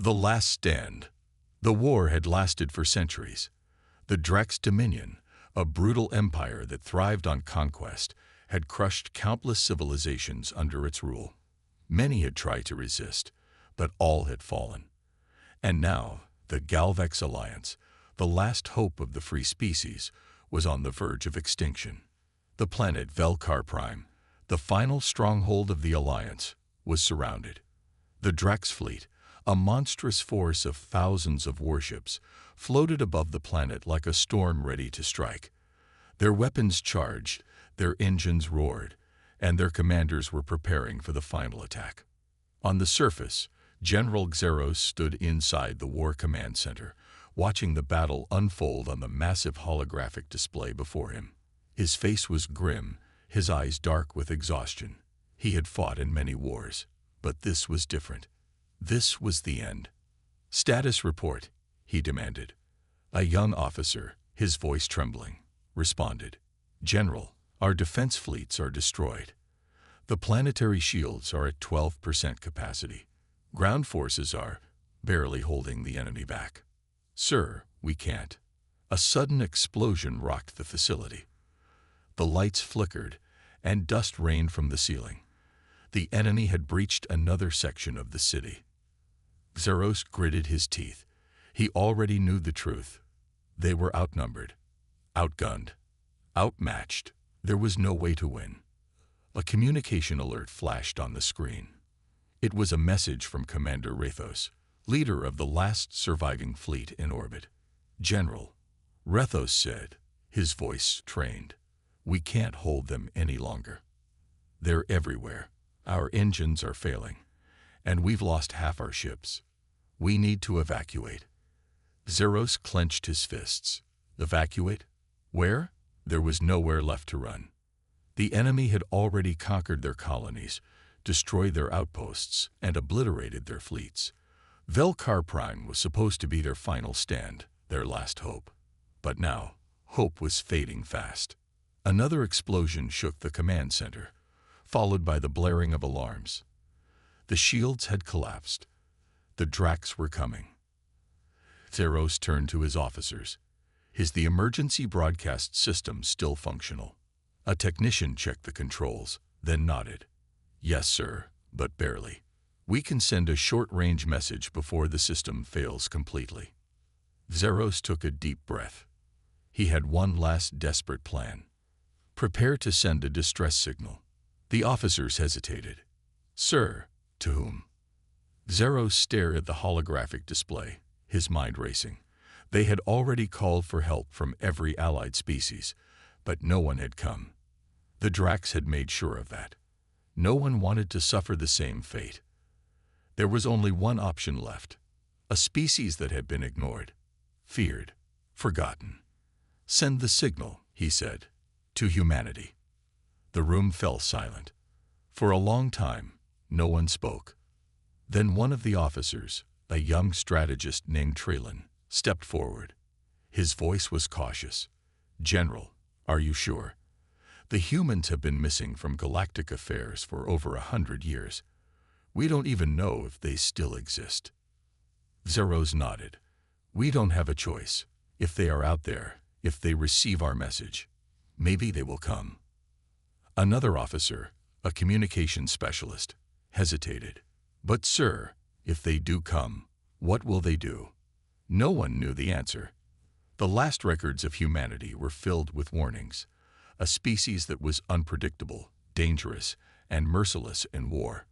The last stand. The war had lasted for centuries. The Drex Dominion, a brutal empire that thrived on conquest, had crushed countless civilizations under its rule. Many had tried to resist, but all had fallen. And now, the Galvex Alliance, the last hope of the free species, was on the verge of extinction. The planet Velkar Prime, the final stronghold of the Alliance, was surrounded. The Drex fleet, a monstrous force of thousands of warships, floated above the planet like a storm ready to strike. Their weapons charged, their engines roared, and their commanders were preparing for the final attack. On the surface, General Xeros stood inside the War Command Center, watching the battle unfold on the massive holographic display before him. His face was grim, his eyes dark with exhaustion. He had fought in many wars, but this was different. This was the end. "Status report," he demanded. A young officer, his voice trembling, responded. "General, our defense fleets are destroyed. The planetary shields are at 12% capacity. Ground forces are barely holding the enemy back. Sir, we can't." A sudden explosion rocked the facility. The lights flickered, and dust rained from the ceiling. The enemy had breached another section of the city. Xeros gritted his teeth. He already knew the truth. They were outnumbered, outgunned, outmatched. There was no way to win. A communication alert flashed on the screen. It was a message from Commander Rathos, leader of the last surviving fleet in orbit. "General," Rathos said, his voice trained, "we can't hold them any longer. They're everywhere. Our engines are failing, and we've lost half our ships. We need to evacuate." Xeros clenched his fists. Evacuate? Where? There was nowhere left to run. The enemy had already conquered their colonies, destroyed their outposts, and obliterated their fleets. Velkar Prime was supposed to be their final stand, their last hope. But now, hope was fading fast. Another explosion shook the command center, followed by the blaring of alarms. The shields had collapsed. The Drax were coming. Xeros turned to his officers. Is the emergency broadcast system still functional? A technician checked the controls, then nodded. "Yes, sir, but barely. We can send a short-range message before the system fails completely." Xeros took a deep breath. He had one last desperate plan. "Prepare to send a distress signal." The officers hesitated. "Sir, to whom?" Xeros stared at the holographic display, his mind racing. They had already called for help from every allied species, but no one had come. The Drax had made sure of that. No one wanted to suffer the same fate. There was only one option left, a species that had been ignored, feared, forgotten. "Send the signal," he said, "to humanity." The room fell silent. For a long time, no one spoke. Then one of the officers, a young strategist named Trelin, stepped forward. His voice was cautious. "General, are you sure? The humans have been missing from galactic affairs for over 100 years. We don't even know if they still exist." Xeros nodded. "We don't have a choice. If they are out there, if they receive our message, maybe they will come." Another officer, a communications specialist, hesitated. "But sir, if they do come, what will they do?" No one knew the answer. The last records of humanity were filled with warnings. A species that was unpredictable, dangerous, and merciless in war.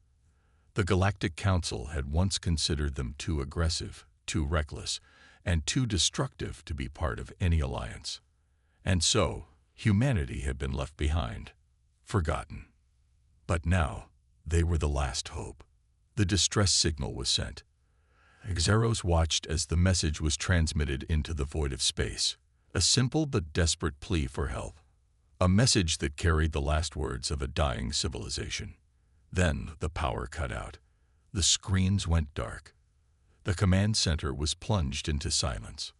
The Galactic Council had once considered them too aggressive, too reckless, and too destructive to be part of any alliance. And so, humanity had been left behind, forgotten. But now, they were the last hope. The distress signal was sent. Xeros watched as the message was transmitted into the void of space, a simple but desperate plea for help. A message that carried the last words of a dying civilization. Then the power cut out. The screens went dark. The command center was plunged into silence.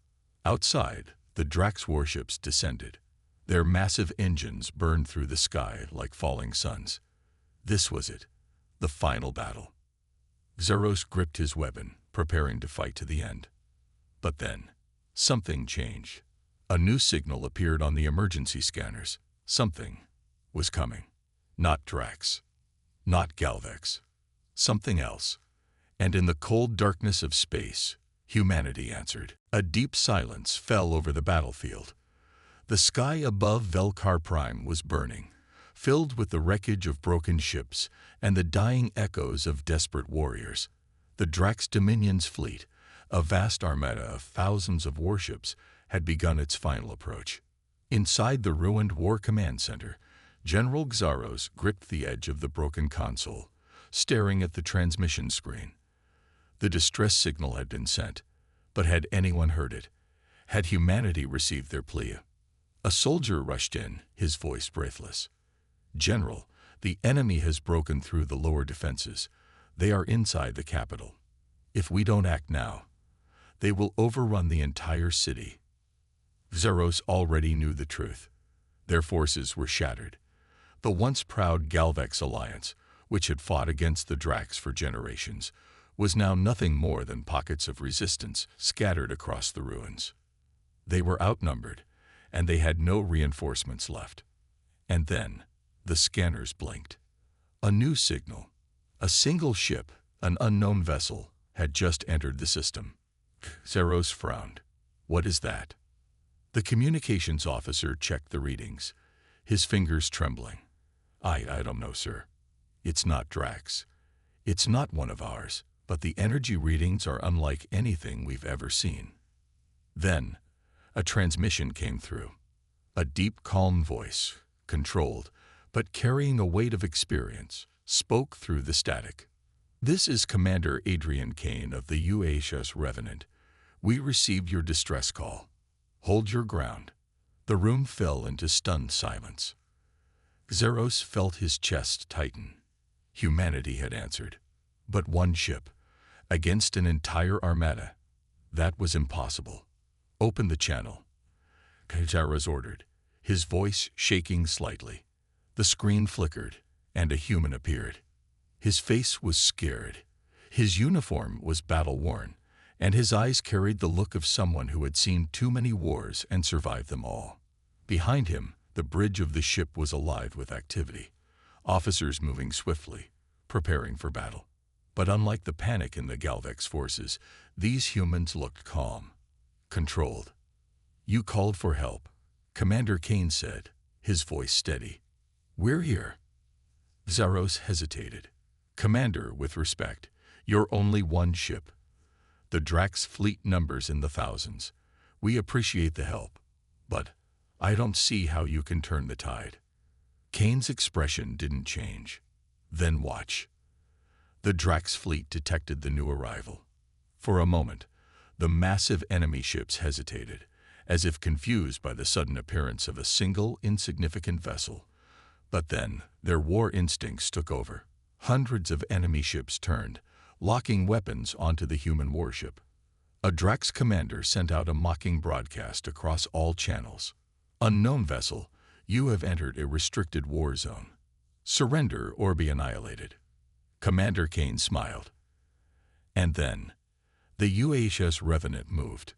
Outside, the Drax warships descended. Their massive engines burned through the sky like falling suns. This was it, the final battle. Xeros gripped his weapon, preparing to fight to the end. But then, something changed. A new signal appeared on the emergency scanners. Something was coming. Not Drax. Not Galvex. Something else. And in the cold darkness of space, humanity answered. A deep silence fell over the battlefield. The sky above Velkar Prime was burning, filled with the wreckage of broken ships and the dying echoes of desperate warriors. The Drax Dominion's fleet, a vast armada of thousands of warships, had begun its final approach. Inside the ruined War Command Center, General Xaros gripped the edge of the broken console, staring at the transmission screen. The distress signal had been sent, but had anyone heard it? Had humanity received their plea? A soldier rushed in, his voice breathless. "General, the enemy has broken through the lower defenses. They are inside the capital. If we don't act now, they will overrun the entire city." Xaros already knew the truth. Their forces were shattered. The once proud Galvex alliance, which had fought against the Drax for generations, was now nothing more than pockets of resistance scattered across the ruins. They were outnumbered, and they had no reinforcements left. And then, the scanners blinked. A new signal. A single ship, an unknown vessel, had just entered the system. Xaros frowned. "What is that?" The communications officer checked the readings, his fingers trembling. I don't know, sir. It's not Drax. It's not one of ours, but the energy readings are unlike anything we've ever seen." Then, a transmission came through. A deep, calm voice, controlled, but carrying a weight of experience, spoke through the static. "This is Commander Adrian Kane of the UHS Revenant. We received your distress call. Hold your ground." The room fell into stunned silence. Xaros felt his chest tighten. Humanity had answered. But one ship, against an entire armada, that was impossible. "Open the channel," Xaros ordered, his voice shaking slightly. The screen flickered, and a human appeared. His face was scared. His uniform was battle-worn, and his eyes carried the look of someone who had seen too many wars and survived them all. Behind him, the bridge of the ship was alive with activity, officers moving swiftly, preparing for battle. But unlike the panic in the Galvex forces, these humans looked calm, controlled. "You called for help," Commander Kane said, his voice steady. "We're here." Xaros hesitated. "Commander, with respect, you're only one ship. The Drax fleet numbers in the thousands. We appreciate the help, but I don't see how you can turn the tide." Kane's expression didn't change. "Then watch." The Drax fleet detected the new arrival. For a moment, the massive enemy ships hesitated, as if confused by the sudden appearance of a single, insignificant vessel. But then, their war instincts took over. Hundreds of enemy ships turned, locking weapons onto the human warship. A Drax commander sent out a mocking broadcast across all channels. "Unknown vessel, you have entered a restricted war zone. Surrender or be annihilated." Commander Kane smiled. And then, the UHS Revenant moved.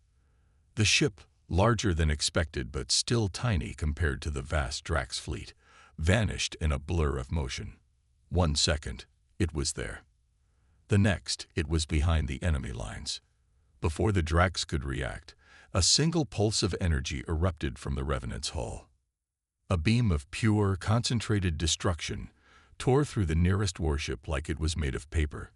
The ship, larger than expected but still tiny compared to the vast Drax fleet, vanished in a blur of motion. 1 second, it was there. The next, it was behind the enemy lines. Before the Drax could react, a single pulse of energy erupted from the Revenant's hull. A beam of pure, concentrated destruction tore through the nearest warship like it was made of paper.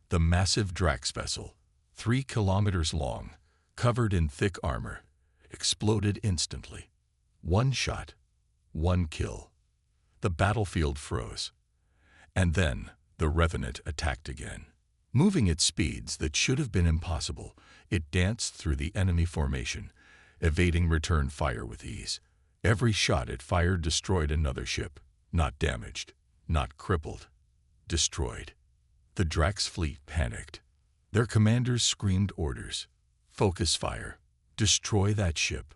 The massive Drax vessel, 3 kilometers long, covered in thick armor, exploded instantly. One shot, one kill. The battlefield froze. And then the Revenant attacked again. Moving at speeds that should have been impossible, it danced through the enemy formation, evading return fire with ease. Every shot it fired destroyed another ship, not damaged, not crippled, destroyed. The Drax fleet panicked. Their commanders screamed orders. Focus fire. Destroy that ship.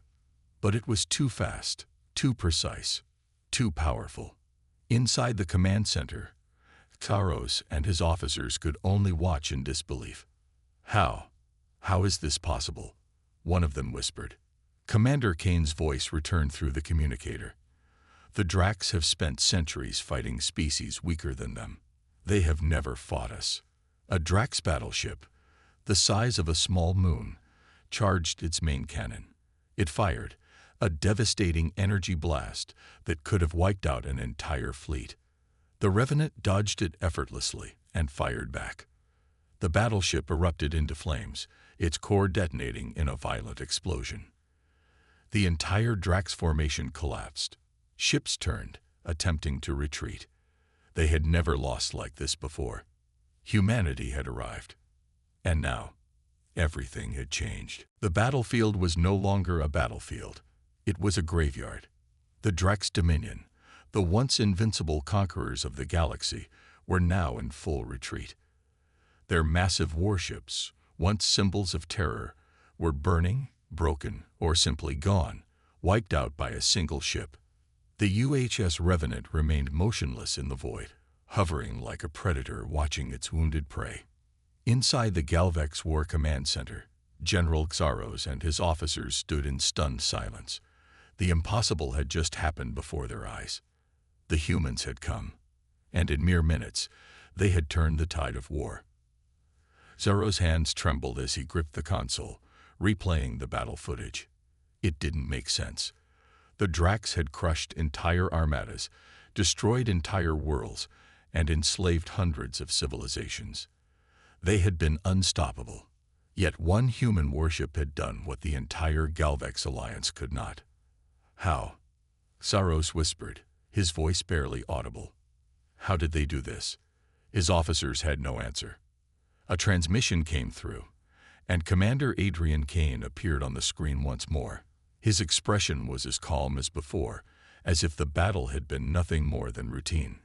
But it was too fast, too precise, too powerful. Inside the command center, Xaros and his officers could only watch in disbelief. How? How is this possible? One of them whispered. Commander Kane's voice returned through the communicator. The Dracs have spent centuries fighting species weaker than them. They have never fought us. A Drax battleship, the size of a small moon, charged its main cannon. It fired, a devastating energy blast that could have wiped out an entire fleet. The Revenant dodged it effortlessly and fired back. The battleship erupted into flames, its core detonating in a violent explosion. The entire Drax formation collapsed. Ships turned, attempting to retreat. They had never lost like this before. Humanity had arrived. And now, everything had changed. The battlefield was no longer a battlefield. It was a graveyard. The Drax Dominion, the once invincible conquerors of the galaxy, were now in full retreat. Their massive warships, once symbols of terror, were burning, broken, or simply gone, wiped out by a single ship. The UHS Revenant remained motionless in the void, hovering like a predator watching its wounded prey. Inside the Galvex War Command Center, General Xaros and his officers stood in stunned silence. The impossible had just happened before their eyes. The humans had come, and in mere minutes, they had turned the tide of war. Xaros' hands trembled as he gripped the console, replaying the battle footage. It didn't make sense. The Drax had crushed entire armadas, destroyed entire worlds, and enslaved hundreds of civilizations. They had been unstoppable. Yet one human warship had done what the entire Galvex Alliance could not. How? Xaros whispered, his voice barely audible. How did they do this? His officers had no answer. A transmission came through, and Commander Adrian Kane appeared on the screen once more. His expression was as calm as before, as if the battle had been nothing more than routine.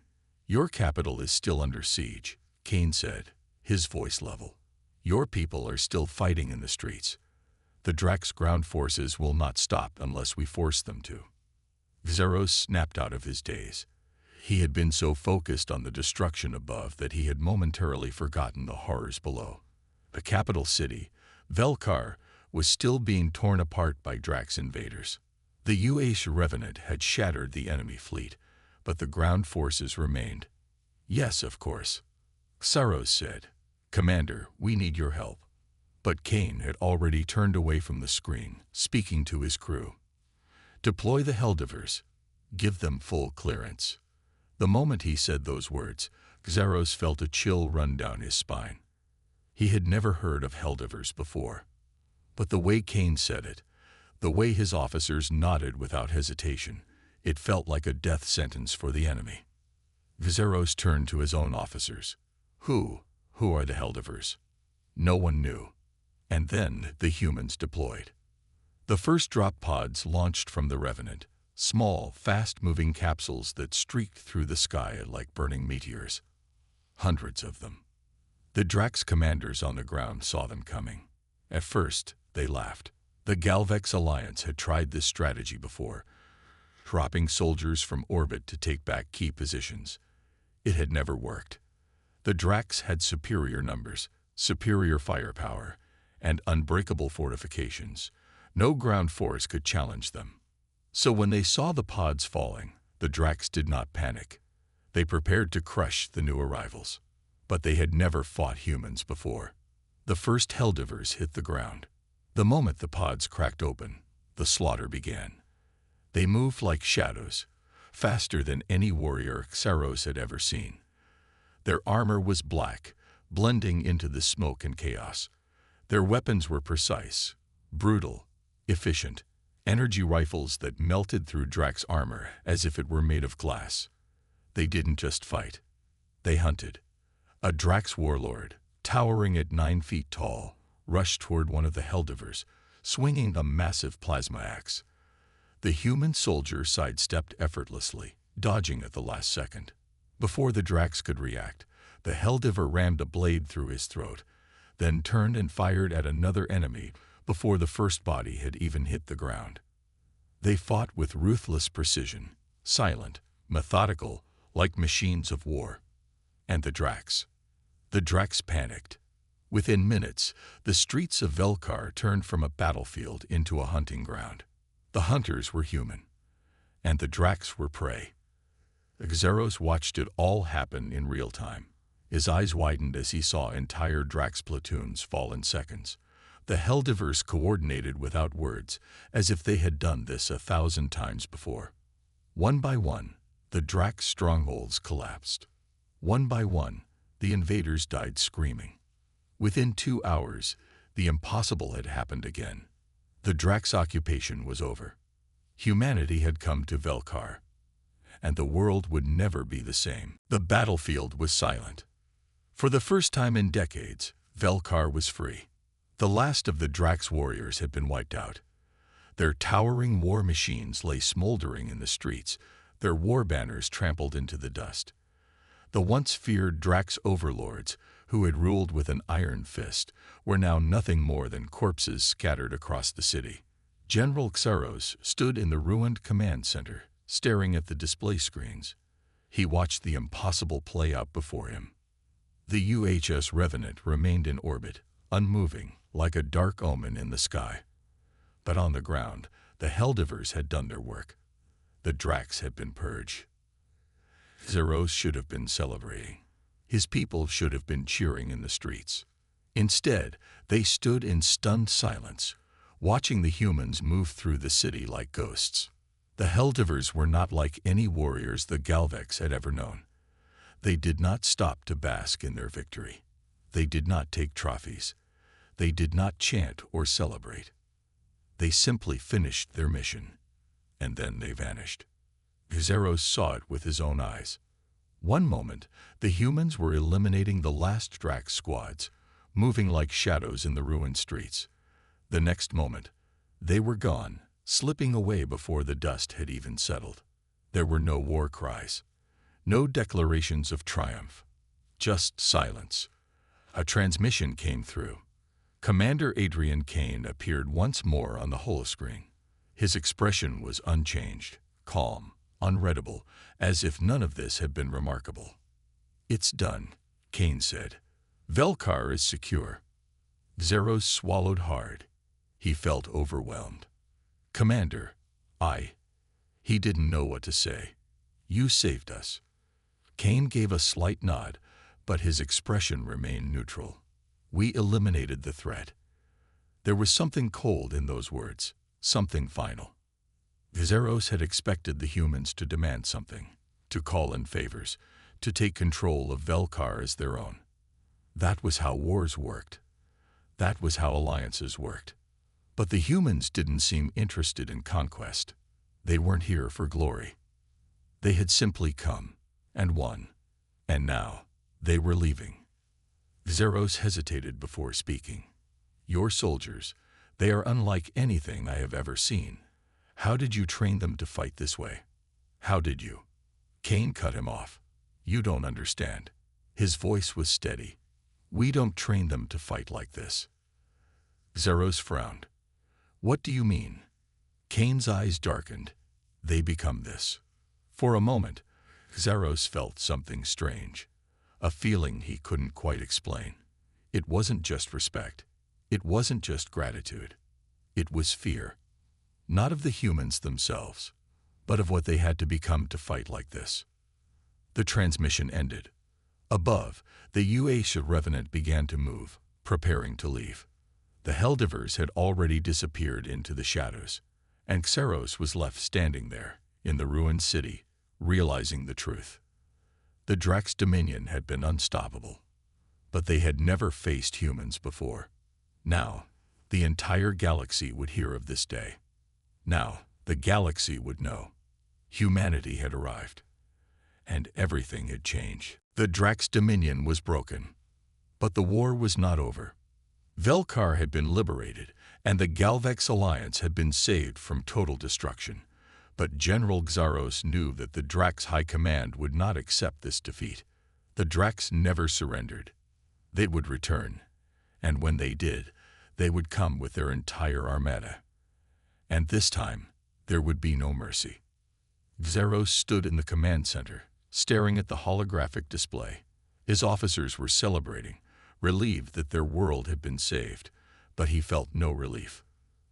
Your capital is still under siege, Kane said, his voice level. Your people are still fighting in the streets. The Drax ground forces will not stop unless we force them to. Xaros snapped out of his daze. He had been so focused on the destruction above that he had momentarily forgotten the horrors below. The capital city, Velkar, was still being torn apart by Drax invaders. The UH Revenant had shattered the enemy fleet, but the ground forces remained. Yes, of course. Xaros said, Commander, we need your help. But Kane had already turned away from the screen, speaking to his crew. Deploy the Helldivers. Give them full clearance. The moment he said those words, Xaros felt a chill run down his spine. He had never heard of Helldivers before. But the way Kane said it, the way his officers nodded without hesitation, it felt like a death sentence for the enemy. Xaros turned to his own officers. Who are the Helldivers? No one knew. And then the humans deployed. The first drop pods launched from the Revenant, small, fast-moving capsules that streaked through the sky like burning meteors. Hundreds of them. The Drax commanders on the ground saw them coming. At first, they laughed. The Galvex Alliance had tried this strategy before, dropping soldiers from orbit to take back key positions. It had never worked. The Drax had superior numbers, superior firepower, and unbreakable fortifications. No ground force could challenge them. So when they saw the pods falling, the Drax did not panic. They prepared to crush the new arrivals. But they had never fought humans before. The first Helldivers hit the ground. The moment the pods cracked open, the slaughter began. They moved like shadows, faster than any warrior Xaros had ever seen. Their armor was black, blending into the smoke and chaos. Their weapons were precise, brutal, efficient, energy rifles that melted through Drax armor as if it were made of glass. They didn't just fight. They hunted. A Drax warlord, towering at 9 feet tall, rushed toward one of the Helldivers, swinging a massive plasma axe. The human soldier sidestepped effortlessly, dodging at the last second. Before the Drax could react, the Helldiver rammed a blade through his throat, then turned and fired at another enemy before the first body had even hit the ground. They fought with ruthless precision, silent, methodical, like machines of war. And the Drax panicked. Within minutes, the streets of Velkar turned from a battlefield into a hunting ground. The hunters were human, and the Dracs were prey. Xeros watched it all happen in real time. His eyes widened as he saw entire Drax platoons fall in seconds. The Helldivers coordinated without words, as if they had done this 1,000 times before. One by one, the Drax strongholds collapsed. One by one, the invaders died screaming. Within 2 hours, the impossible had happened again. The Drax occupation was over. Humanity had come to Velkar, and the world would never be the same. The battlefield was silent. For the first time in decades, Velkar was free. The last of the Drax warriors had been wiped out. Their towering war machines lay smoldering in the streets, their war banners trampled into the dust. The once feared Drax overlords, who had ruled with an iron fist, were now nothing more than corpses scattered across the city. General Xeros stood in the ruined command center, staring at the display screens. He watched the impossible play out before him. The UHS Revenant remained in orbit, unmoving, like a dark omen in the sky. But on the ground, the Helldivers had done their work. The Drax had been purged. Xeros should have been celebrating. His people should have been cheering in the streets. Instead, they stood in stunned silence, watching the humans move through the city like ghosts. The Helldivers were not like any warriors the Galvex had ever known. They did not stop to bask in their victory. They did not take trophies. They did not chant or celebrate. They simply finished their mission, and then they vanished. Xeros saw it with his own eyes. One moment, the humans were eliminating the last Drax squads, moving like shadows in the ruined streets. The next moment, they were gone, slipping away before the dust had even settled. There were no war cries, no declarations of triumph, just silence. A transmission came through. Commander Adrian Kane appeared once more on the holoscreen. His expression was unchanged, calm, unreadable, as if none of this had been remarkable. "It's done," Kane said. "Velkar is secure." Xeros swallowed hard. He felt overwhelmed. "Commander, He didn't know what to say. "You saved us." Kane gave a slight nod, but his expression remained neutral. "We eliminated the threat." There was something cold in those words, something final. Xeros had expected the humans to demand something, to call in favors, to take control of Velkar as their own. That was how wars worked. That was how alliances worked. But the humans didn't seem interested in conquest. They weren't here for glory. They had simply come, and won, and now they were leaving. Xeros hesitated before speaking. "Your soldiers, they are unlike anything I have ever seen. How did you train them to fight this way? How did you?" Kane cut him off. "You don't understand." His voice was steady. "We don't train them to fight like this." Xeros frowned. "What do you mean?" Kane's eyes darkened. "They become this." For a moment, Xeros felt something strange, a feeling he couldn't quite explain. It wasn't just respect. It wasn't just gratitude. It was fear. Not of the humans themselves, but of what they had to become to fight like this. The transmission ended. Above, the UHS Revenant began to move, preparing to leave. The Helldivers had already disappeared into the shadows, and Xeros was left standing there, in the ruined city, realizing the truth. The Drax Dominion had been unstoppable, but they had never faced humans before. Now, the entire galaxy would hear of this day. Now, the galaxy would know. Humanity had arrived, and everything had changed. The Drax Dominion was broken, but the war was not over. Velkar had been liberated, and the Galvex Alliance had been saved from total destruction. But General Xeros knew that the Drax High Command would not accept this defeat. The Drax never surrendered. They would return, and when they did, they would come with their entire armada. And this time, there would be no mercy. Xeros stood in the command center, staring at the holographic display. His officers were celebrating, relieved that their world had been saved, but he felt no relief.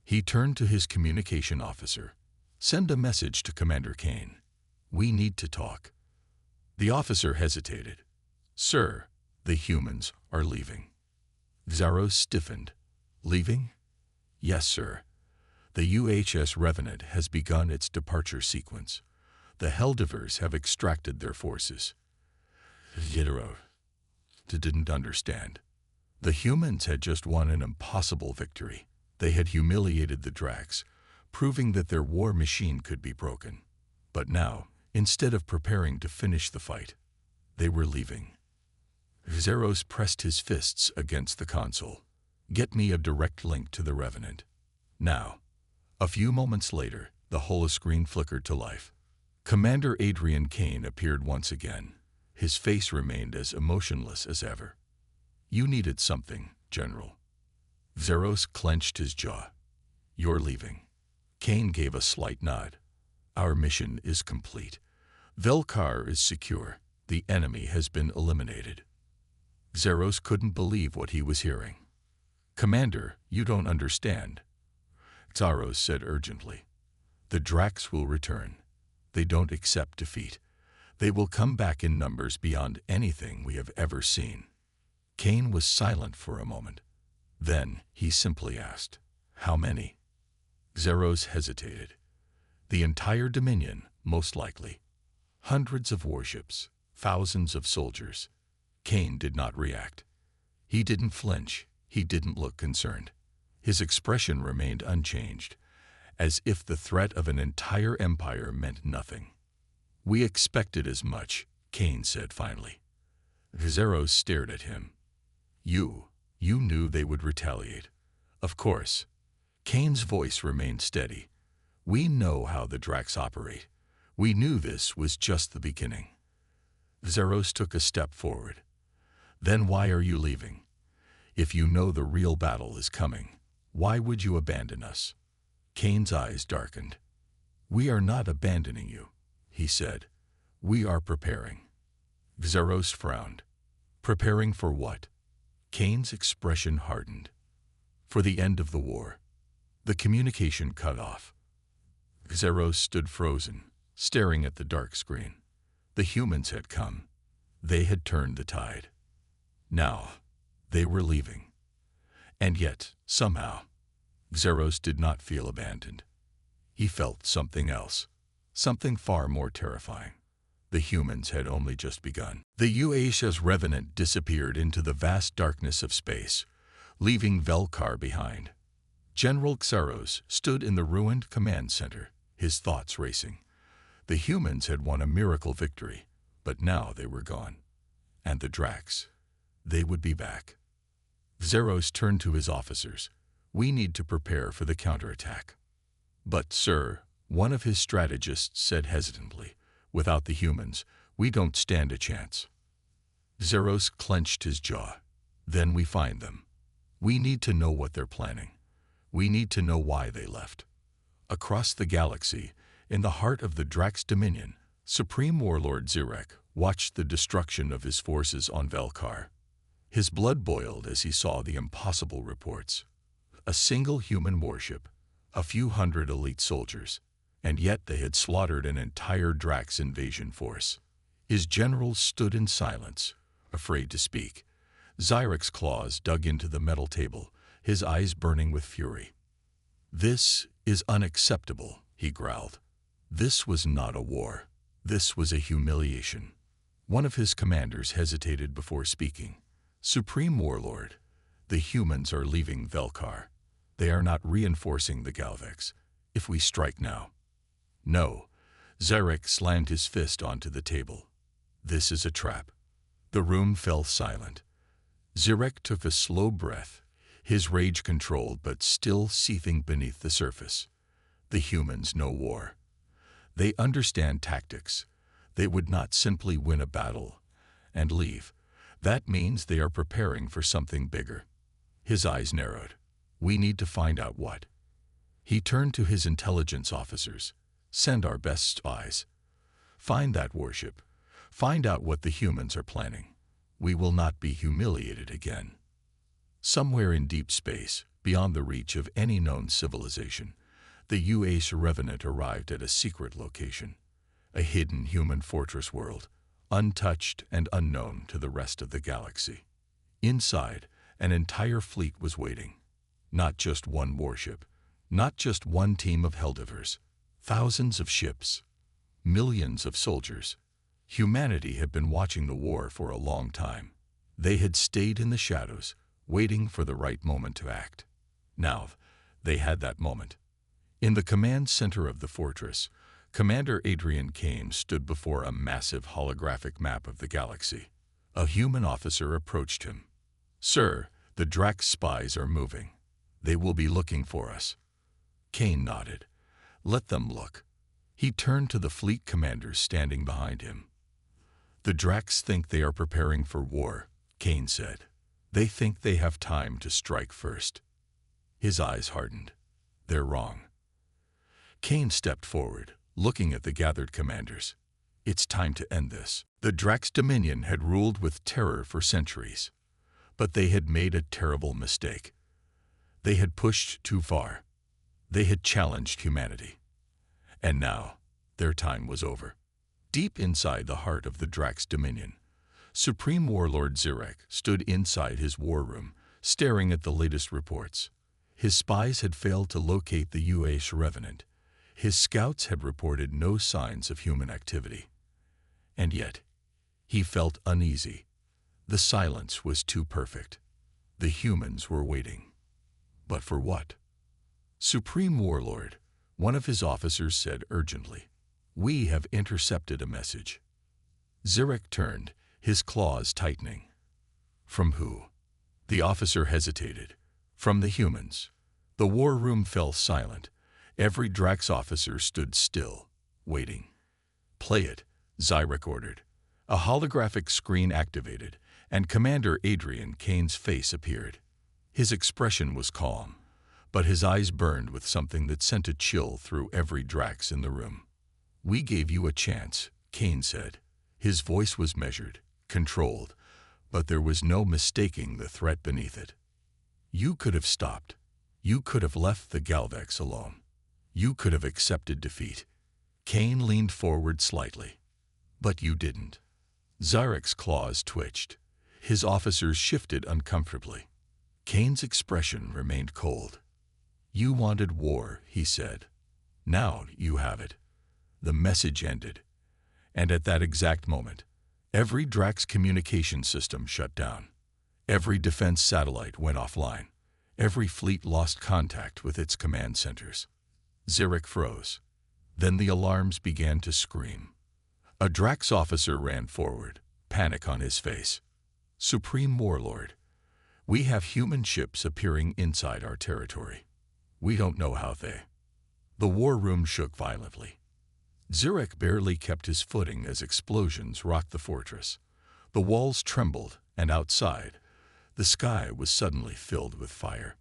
He turned to his communication officer. "Send a message to Commander Kane. We need to talk." The officer hesitated. "Sir, the humans are leaving." Xaros stiffened. "Leaving?" "Yes, sir. The UHS Revenant has begun its departure sequence. The Helldivers have extracted their forces." Xaros didn't understand. The humans had just won an impossible victory. They had humiliated the Drax, proving that their war machine could be broken. But now, instead of preparing to finish the fight, they were leaving. Xaros pressed his fists against the console. "Get me a direct link to the Revenant. Now." A few moments later, the holoscreen flickered to life. Commander Adrian Kane appeared once again. His face remained as emotionless as ever. "You needed something, General." Xaros clenched his jaw. "You're leaving." Kane gave a slight nod. "Our mission is complete. Velkar is secure. The enemy has been eliminated." Xaros couldn't believe what he was hearing. "Commander, you don't understand," Xaros said urgently. "The Drax will return. They don't accept defeat. They will come back in numbers beyond anything we have ever seen." Kane was silent for a moment. Then he simply asked, "How many?" Xaros hesitated. "The entire Dominion, most likely. Hundreds of warships, thousands of soldiers." Kane did not react. He didn't flinch. He didn't look concerned. His expression remained unchanged, as if the threat of an entire empire meant nothing. "We expected as much," Kane said finally. Xaros stared at him. You knew they would retaliate." "Of course." Kane's voice remained steady. "We know how the Drax operate. We knew this was just the beginning." Xaros took a step forward. "Then why are you leaving? If you know the real battle is coming, why would you abandon us?" Kane's eyes darkened. "We are not abandoning you," he said. "We are preparing." Xaros frowned. "Preparing for what?" Kane's expression hardened. "For the end of the war." The communication cut off. Xaros stood frozen, staring at the dark screen. The humans had come. They had turned the tide. Now, they were leaving. And yet, somehow, Xaros did not feel abandoned. He felt something else, something far more terrifying. The humans had only just begun. The UHS Revenant disappeared into the vast darkness of space, leaving Velkar behind. General Xaros stood in the ruined command center, his thoughts racing. The humans had won a miracle victory, but now they were gone. And the Drax, they would be back. Xaros turned to his officers. "We need to prepare for the counterattack." "But, sir," one of his strategists said hesitantly, "without the humans, we don't stand a chance." Xaros clenched his jaw. "Then we find them. We need to know what they're planning. We need to know why they left." Across the galaxy, in the heart of the Drax Dominion, Supreme Warlord Xerek watched the destruction of his forces on Velkar. His blood boiled as he saw the impossible reports. A single human warship, a few hundred elite soldiers, and yet they had slaughtered an entire Drax invasion force. His generals stood in silence, afraid to speak. Xyrek's claws dug into the metal table, his eyes burning with fury. "This is unacceptable," he growled. "This was not a war. This was a humiliation." One of his commanders hesitated before speaking. "Supreme Warlord, the humans are leaving Velkar. They are not reinforcing the Galvex. If we strike now—" "No." Xerek slammed his fist onto the table. "This is a trap." The room fell silent. Xerek took a slow breath, his rage controlled but still seething beneath the surface. The humans know war. They understand tactics. They would not simply win a battle and leave. That means they are preparing for something bigger. His eyes narrowed. "We need to find out what." He turned to his intelligence officers. "Send our best spies. Find that warship. Find out what the humans are planning. We will not be humiliated again. Somewhere in deep space, beyond the reach of any known civilization, the UA's Revenant arrived at a secret location, a hidden human fortress world, untouched and unknown to the rest of the galaxy. Inside, an entire fleet was waiting. Not just one warship, not just one team of Helldivers, thousands of ships, millions of soldiers. Humanity had been watching the war for a long time. They had stayed in the shadows, waiting for the right moment to act. Now, they had that moment. In the command center of the fortress, Commander Adrian Kane stood before a massive holographic map of the galaxy. A human officer approached him. "Sir, the Drax spies are moving. They will be looking for us." Kane nodded. "Let them look." He turned to the fleet commanders standing behind him. "The Drax think they are preparing for war," Kane said. "They think they have time to strike first." His eyes hardened. "They're wrong." Kane stepped forward, looking at the gathered commanders. "It's time to end this." The Drax Dominion had ruled with terror for centuries, but they had made a terrible mistake. They had pushed too far. They had challenged humanity. And now, their time was over. Deep inside the heart of the Drax Dominion, Supreme Warlord Zirek stood inside his war room, staring at the latest reports. His spies had failed to locate the UA's Revenant. His scouts had reported no signs of human activity. And yet, he felt uneasy. The silence was too perfect. The humans were waiting. But for what? "Supreme Warlord," one of his officers said urgently, "we have intercepted a message." Zirek turned, his claws tightening. "From who?" The officer hesitated. "From the humans." The war room fell silent. Every Drax officer stood still, waiting. "Play it," Zirek ordered. A holographic screen activated, and Commander Adrian Kane's face appeared. His expression was calm, but his eyes burned with something that sent a chill through every Drax in the room. "We gave you a chance," Kane said. His voice was measured, controlled, but there was no mistaking the threat beneath it. "You could have stopped. You could have left the Galvex alone. You could have accepted defeat." Kane leaned forward slightly. "But you didn't." Zyrek's claws twitched. His officers shifted uncomfortably. Kane's expression remained cold. "You wanted war," he said. "Now you have it." The message ended. And at that exact moment, every Drax communication system shut down. Every defense satellite went offline. Every fleet lost contact with its command centers. Zirek froze. Then the alarms began to scream. A Drax officer ran forward, panic on his face. "Supreme Warlord, we have human ships appearing inside our territory. We don't know how they..." The war room shook violently. Zirek barely kept his footing as explosions rocked the fortress. The walls trembled, and outside, the sky was suddenly filled with fire.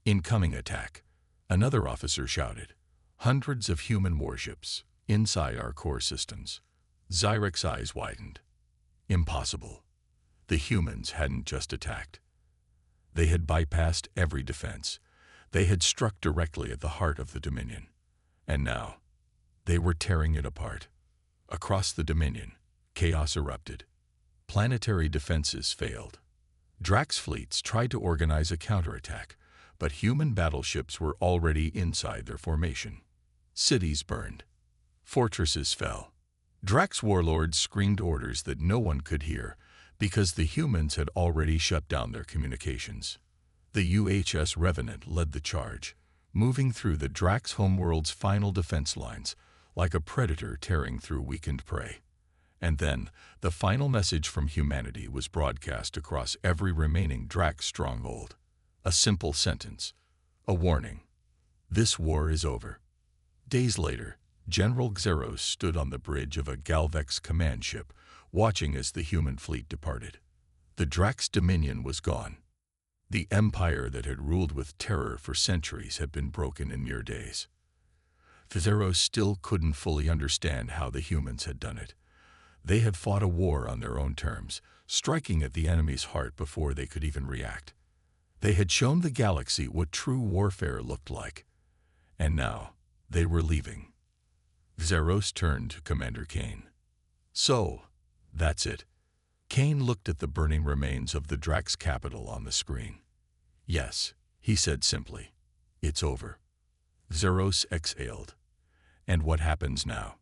"Incoming attack," another officer shouted. "Hundreds of human warships inside our core systems." Zyrek's eyes widened. Impossible. The humans hadn't just attacked. They had bypassed every defense. They had struck directly at the heart of the Dominion. And now, they were tearing it apart. Across the Dominion, chaos erupted. Planetary defenses failed. Drax fleets tried to organize a counterattack, but human battleships were already inside their formation. Cities burned. Fortresses fell. Drax warlords screamed orders that no one could hear because the humans had already shut down their communications. The UHS Revenant led the charge, moving through the Drax homeworld's final defense lines like a predator tearing through weakened prey. And then, the final message from humanity was broadcast across every remaining Drax stronghold. A simple sentence. A warning. This war is over. Days later, General Xeros stood on the bridge of a Galvex command ship, watching as the human fleet departed. The Drax Dominion was gone. The empire that had ruled with terror for centuries had been broken in mere days. Xeros still couldn't fully understand how the humans had done it. They had fought a war on their own terms, striking at the enemy's heart before they could even react. They had shown the galaxy what true warfare looked like. And now, they were leaving. Xeros turned to Commander Kane. "So, that's it." Kane looked at the burning remains of the Drax capital on the screen. "Yes," he said simply. "It's over." Xeros exhaled. "And what happens now?"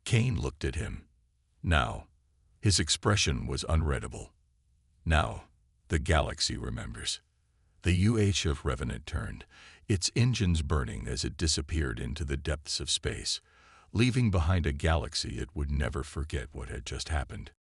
Kane looked at him. "Now." His expression was unreadable. "Now, the galaxy remembers." The UH of Revenant turned, its engines burning as it disappeared into the depths of space, leaving behind a galaxy it would never forget what had just happened.